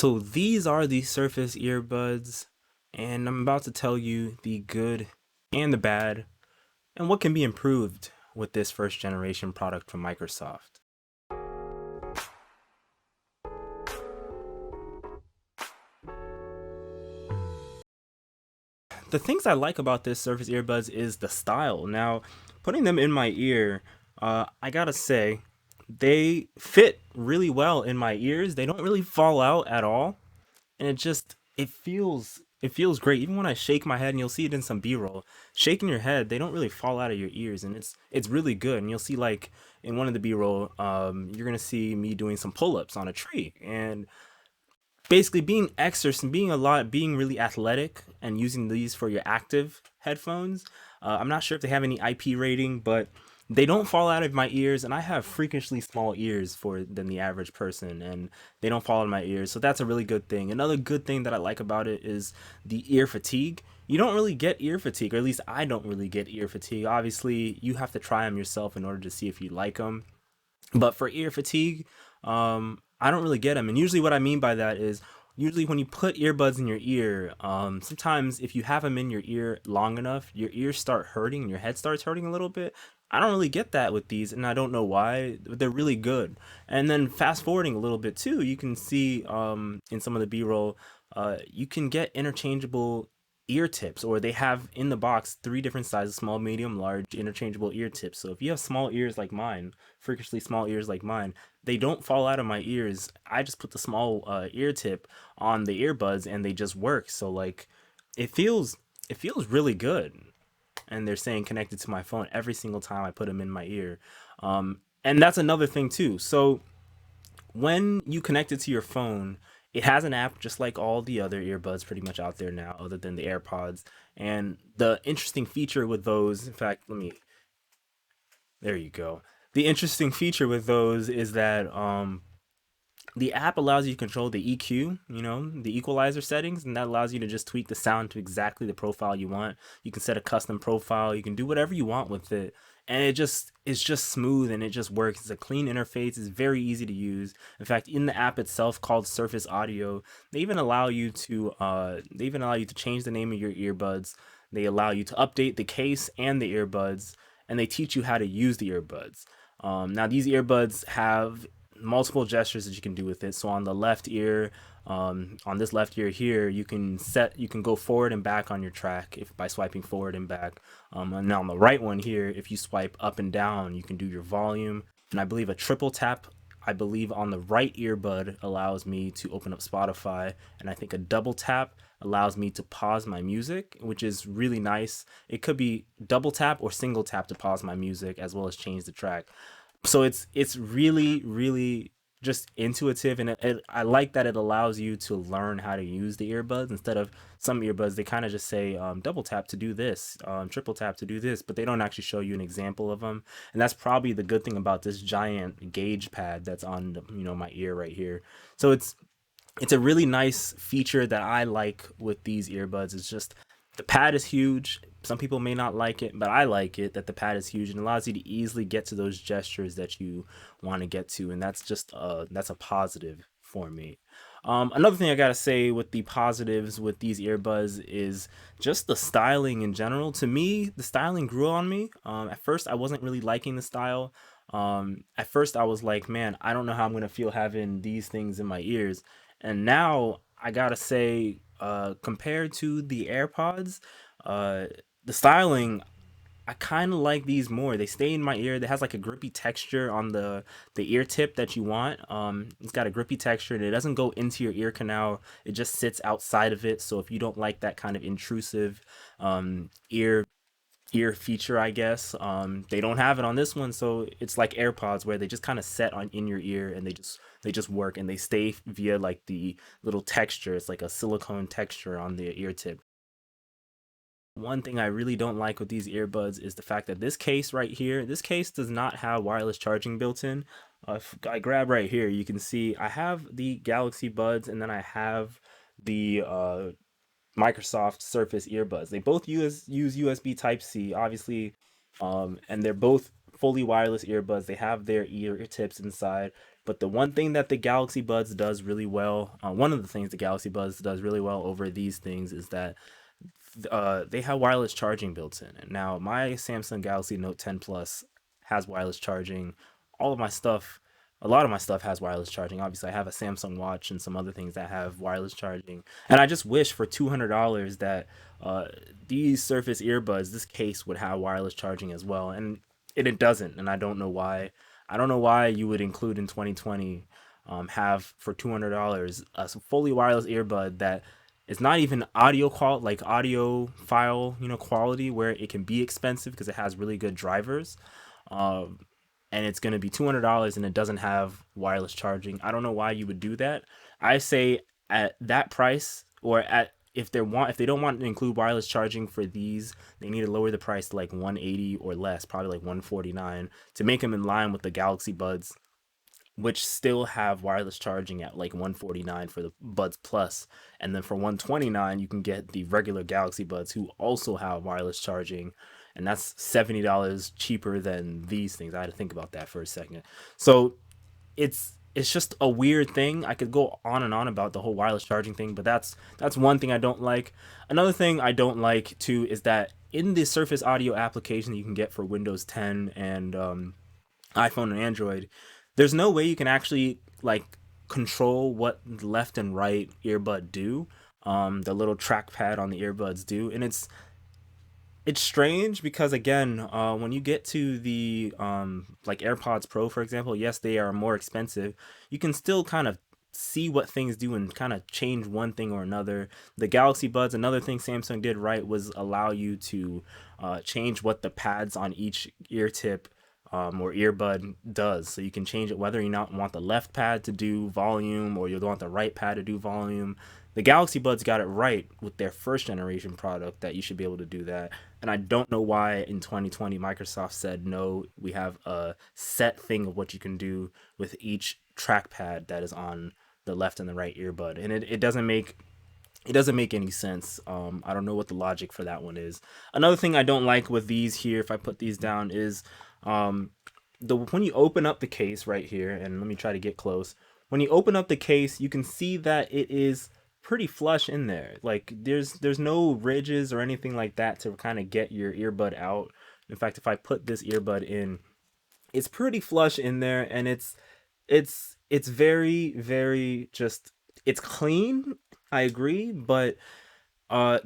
So these are the Surface earbuds, and I'm about to tell you the good and the bad, and what can be improved with this first generation product from Microsoft. The things I like about this Surface earbuds is the style. Now, putting them in my ear, I gotta say, they fit really well in my ears. They don't really fall out at all, and it feels great. Even when I shake my head, and you'll see it in some B-roll, shaking your head, they don't really fall out of your ears, and it's really good. And you'll see, like, in one of the B-roll, you're gonna see me doing some pull-ups on a tree, and basically being exercise, being really athletic, and using these for your active headphones. I'm not sure if they have any IP rating, but they don't fall out of my ears, and I have freakishly small ears for than the average person, and they don't fall out of my ears, so that's a really good thing. Another good thing that I like about it is the ear fatigue. You don't really get ear fatigue, or at least I don't really get ear fatigue. Obviously, you have to try them yourself in order to see if you like them. But for ear fatigue, I don't really get them. And usually, what I mean by that is usually when you put earbuds in your ear, sometimes if you have them in your ear long enough, your ears start hurting and your head starts hurting a little bit. I don't really get that with these, and I don't know why. But they're really good. And then fast forwarding a little bit too, you can see in some of the B-roll, you can get interchangeable ear tips, or they have in the box three different sizes: small, medium, large, interchangeable ear tips. So if you have small ears like mine, freakishly small ears like mine, they don't fall out of my ears. I just put the small ear tip on the earbuds, and they just work. So like, it feels it feels really good. And they're saying connected to my phone every single time I put them in my ear. And that's another thing too. So when you connect it to your phone, it has an app just like all the other earbuds pretty much out there now, other than the AirPods. And the interesting feature with those, in fact, there you go. The interesting feature with those is that the app allows you to control the EQ, the equalizer settings, and that allows you to just tweak the sound to exactly the profile you want. You can set a custom profile, you can do whatever you want with it. And it's just smooth, and it just works. It's a clean interface, it's very easy to use. In fact, in the app itself called Surface Audio, they even allow you to change the name of your earbuds. They allow you to update the case and the earbuds, and they teach you how to use the earbuds. Now these earbuds have multiple gestures that you can do with it. So on the left ear, on this left ear here, you can go forward and back on your track if by swiping forward and back. And now on the right one here, if you swipe up and down, you can do your volume. And I believe a triple tap, I believe on the right earbud allows me to open up Spotify, and I think a double tap allows me to pause my music, which is really nice. It could be double tap or single tap to pause my music as well as change the track. So it's really just intuitive, and I like that it allows you to learn how to use the earbuds. Instead of some earbuds, they kind of just say double tap to do this, triple tap to do this, but they don't actually show you an example of them. And that's probably the good thing about this giant gauge pad that's on my ear right here. So it's a really nice feature that I like with these earbuds. It's just the pad is huge. Some people may not like it, but I like it that the pad is huge and allows you to easily get to those gestures that you want to get to, and that's a positive for me. Another thing I gotta say with the positives with these earbuds is just the styling in general. To me, the styling grew on me. At first, I wasn't really liking the style. At first, I was like, man, I don't know how I'm gonna feel having these things in my ears. And now I gotta say, compared to the AirPods, uh, the styling, I kind of like these more. They stay in my ear. It has like a grippy texture on the ear tip that you want. It's got a grippy texture, and it doesn't go into your ear canal. It just sits outside of it. So if you don't like that kind of intrusive ear feature, I guess, they don't have it on this one. So it's like AirPods, where they just kind of set on in your ear, and they just work, and they stay via like the little texture. It's like a silicone texture on the ear tip. One thing I really don't like with these earbuds is the fact that this case does not have wireless charging built in. If I grab right here, you can see I have the Galaxy Buds, and then I have the Microsoft Surface earbuds. They both use USB Type C, obviously, and they're both fully wireless earbuds. They have their ear tips inside, But the one thing that the Galaxy Buds does really well, one of the things the Galaxy Buds does really well over these things is that they have wireless charging built in. And now my Samsung Galaxy Note 10 Plus has wireless charging. All of my stuff, a lot of my stuff has wireless charging. Obviously, I have a Samsung Watch and some other things that have wireless charging. And I just wish for $200 that uh, these Surface earbuds, this case would have wireless charging as well. And it doesn't. And I don't know why. I don't know why you would include in 2020 have for $200 a fully wireless earbud that it's not even audio qual like audio file quality where it can be expensive because it has really good drivers, um, and it's going to be $200 and it doesn't have wireless charging. I don't know why you would do that. I say at that price, or at if they don't want to include wireless charging for these, they need to lower the price to like 180 or less, probably like 149, to make them in line with the Galaxy Buds, which still have wireless charging at like 149 for the Buds Plus, and then for 129 you can get the regular Galaxy Buds who also have wireless charging, and that's $70 cheaper than these things. I had to think about that for a second. So it's just a weird thing. I could go on and on about the whole wireless charging thing, but that's one thing I don't like. Another thing I don't like too is that in the Surface Audio application that you can get for Windows 10 and iPhone and Android, there's no way you can actually like control what left and right earbud do. The little trackpad on the earbuds do, and it's strange because again, when you get to the like AirPods Pro, for example, yes, they are more expensive. You can still kind of see what things do and kind of change one thing or another. The Galaxy Buds, another thing Samsung did right was allow you to change what the pads on each ear tip or earbud does. So you can change it whether you not want the left pad to do volume or you want the right pad to do volume. The Galaxy Buds got it right with their first generation product that you should be able to do that. And I don't know why in 2020 Microsoft said no, we have a set thing of what you can do with each trackpad that is on the left and the right earbud. And it doesn't make any sense. I don't know what the logic for that one is. Another thing I don't like with these here, if I put these down, is um, the when you open up the case right here, and let me try to get close. When you open up the case, you can see that it is pretty flush in there. Like there's no ridges or anything like that to kind of get your earbud out. In fact, if I put this earbud in, it's pretty flush in there, and it's very just it's clean. I agree, but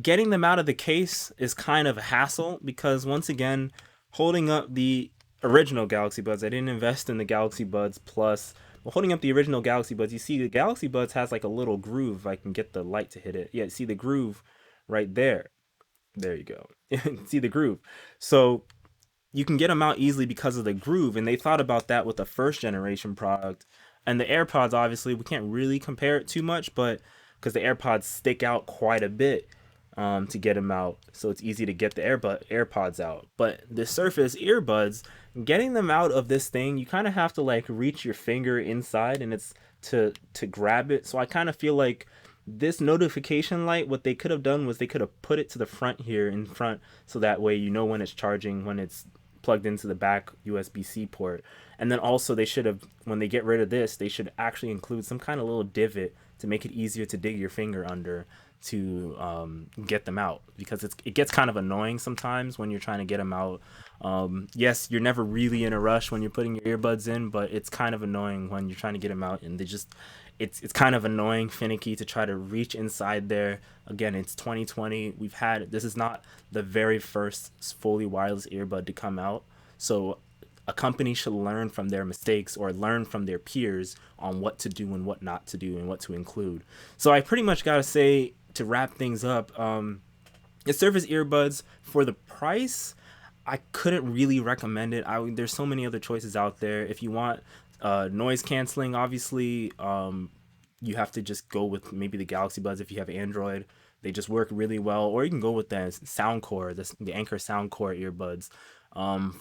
getting them out of the case is kind of a hassle because once again, holding up the original Galaxy Buds, I didn't invest in the Galaxy Buds Plus. But holding up the original Galaxy Buds, you see the Galaxy Buds has like a little groove. If I can get the light to hit it. Yeah, see the groove right there. There you go. See the groove. So you can get them out easily because of the groove, and they thought about that with the first generation product. And the AirPods, obviously we can't really compare it too much, but because the AirPods stick out quite a bit to get them out, so it's easy to get the AirPods out. But the Surface earbuds, getting them out of this thing, you kind of have to like reach your finger inside, and it's to grab it. So I kind of feel like this notification light, what they could have done was they could have put it to the front here in front, so that way you know when it's charging, when it's plugged into the back USB-C port. And then also they should have, when they get rid of this, they should actually include some kind of little divot to make it easier to dig your finger under to get them out, because it gets kind of annoying sometimes when you're trying to get them out. Yes, you're never really in a rush when you're putting your earbuds in, but it's kind of annoying when you're trying to get them out, and they just it's kind of annoying, finicky to try to reach inside there. Again, it's 2020. This is not the very first fully wireless earbud to come out, so a company should learn from their mistakes or learn from their peers on what to do and what not to do and what to include. So I pretty much gotta say, to wrap things up, the Surface earbuds, for the price, I couldn't really recommend it. There's so many other choices out there. If you want noise canceling, obviously, you have to just go with maybe the Galaxy Buds if you have Android. They just work really well. Or you can go with the Soundcore, the Anchor Soundcore earbuds.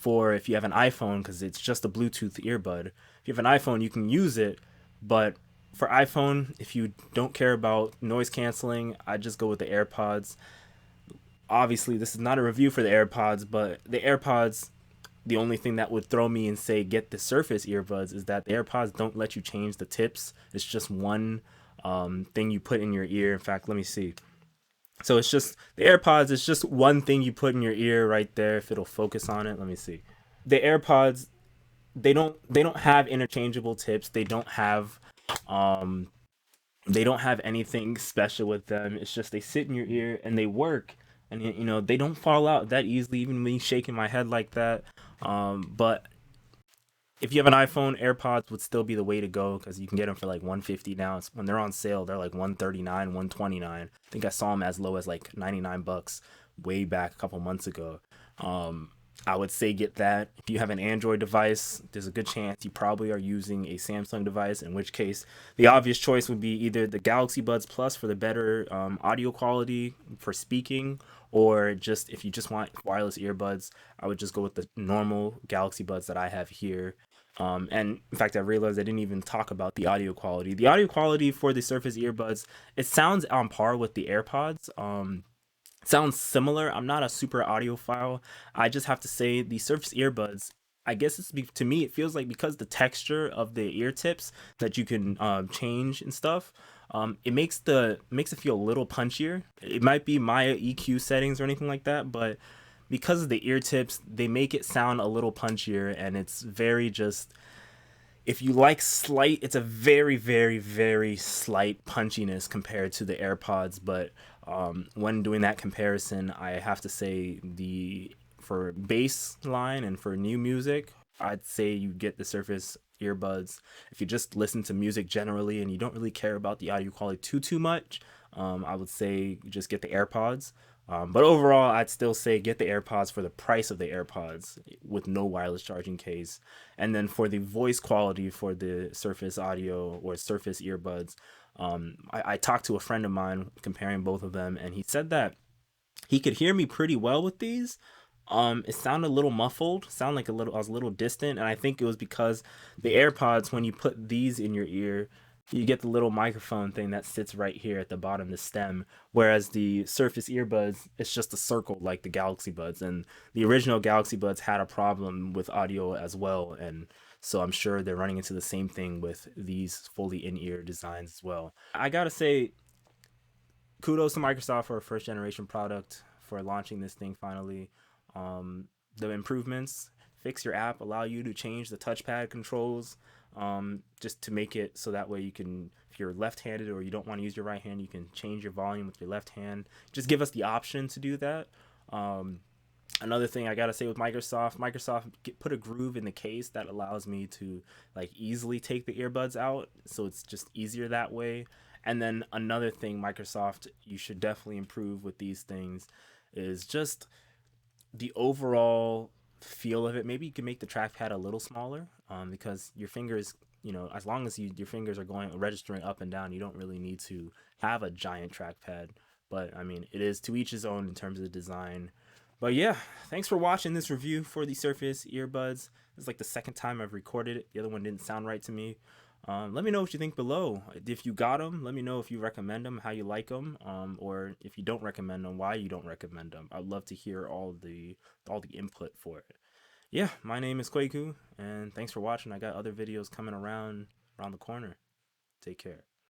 For if you have an iPhone, because it's just a Bluetooth earbud. If you have an iPhone, you can use it, but for iPhone, if you don't care about noise canceling, I just go with the AirPods. Obviously, this is not a review for the AirPods, but the AirPods, The only thing that would throw me and say get the Surface earbuds is that the AirPods don't let you change the tips. It's just one thing you put in your ear. In fact, let me see. So it's just the AirPods. It's just one thing you put in your ear right there. If it'll focus on it, let me see. The AirPods, they don't have interchangeable tips. Um they don't have anything special with them. It's just they sit in your ear and they work, and they don't fall out that easily, even me shaking my head like that. But if you have an iPhone, AirPods would still be the way to go because you can get them for like 150 now. When they're on sale, they're like 139, 129. I think I saw them as low as like 99 bucks way back a couple months ago. Um, I would say get that. If you have an Android device, there's a good chance you probably are using a Samsung device, in which case the obvious choice would be either the Galaxy Buds Plus for the better audio quality for speaking, or just if you just want wireless earbuds, I would just go with the normal Galaxy Buds that I have here. And in fact, I realized I didn't even talk about the audio quality. The audio quality for the Surface earbuds, it sounds on par with the AirPods. Sounds similar. I'm not a super audiophile. I just have to say the Surface earbuds. I guess to me it feels like because the texture of the ear tips that you can change and stuff. It makes it feel a little punchier. It might be my EQ settings or anything like that, but because of the ear tips, they make it sound a little punchier, and it's very just if you like slight, it's a very, very, very slight punchiness compared to the AirPods. But when doing that comparison, I have to say the for bass line and for new music, I'd say you get the Surface earbuds. If you just listen to music generally and you don't really care about the audio quality too much, I would say just get the AirPods. But overall, I'd still say get the AirPods for the price of the AirPods with no wireless charging case. And then for the voice quality for the Surface Audio or Surface earbuds, I talked to a friend of mine comparing both of them, and he said that he could hear me pretty well with these. It sounded a little muffled, sound like I was a little distant, and I think it was because the AirPods, when you put these in your ear, you get the little microphone thing that sits right here at the bottom of the stem, whereas the Surface earbuds, it's just a circle like the Galaxy Buds, and the original Galaxy Buds had a problem with audio as well, and so I'm sure they're running into the same thing with these fully in-ear designs as well. I gotta say, kudos to Microsoft for a first generation product for launching this thing finally. The improvements fix your app, allow you to change the touchpad controls, just to make it so that way you can, if you're left-handed or you don't want to use your right hand, you can change your volume with your left hand. Just give us the option to do that. Um, Another thing I gotta say with Microsoft put a groove in the case that allows me to like easily take the earbuds out, so it's just easier that way. And then another thing Microsoft you should definitely improve with these things is just the overall feel of it. Maybe you can make the trackpad a little smaller, because your fingers, as long as your fingers are going registering up and down, you don't really need to have a giant trackpad. But I mean, it is to each his own in terms of the design. But yeah, thanks for watching this review for the Surface earbuds. This is like the second time I've recorded it. The other one didn't sound right to me. Let me know what you think below. If you got them, let me know if you recommend them, how you like them, or if you don't recommend them, why you don't recommend them. I'd love to hear all the input for it. Yeah, my name is Kwaku, and thanks for watching. I got other videos coming around the corner. Take care.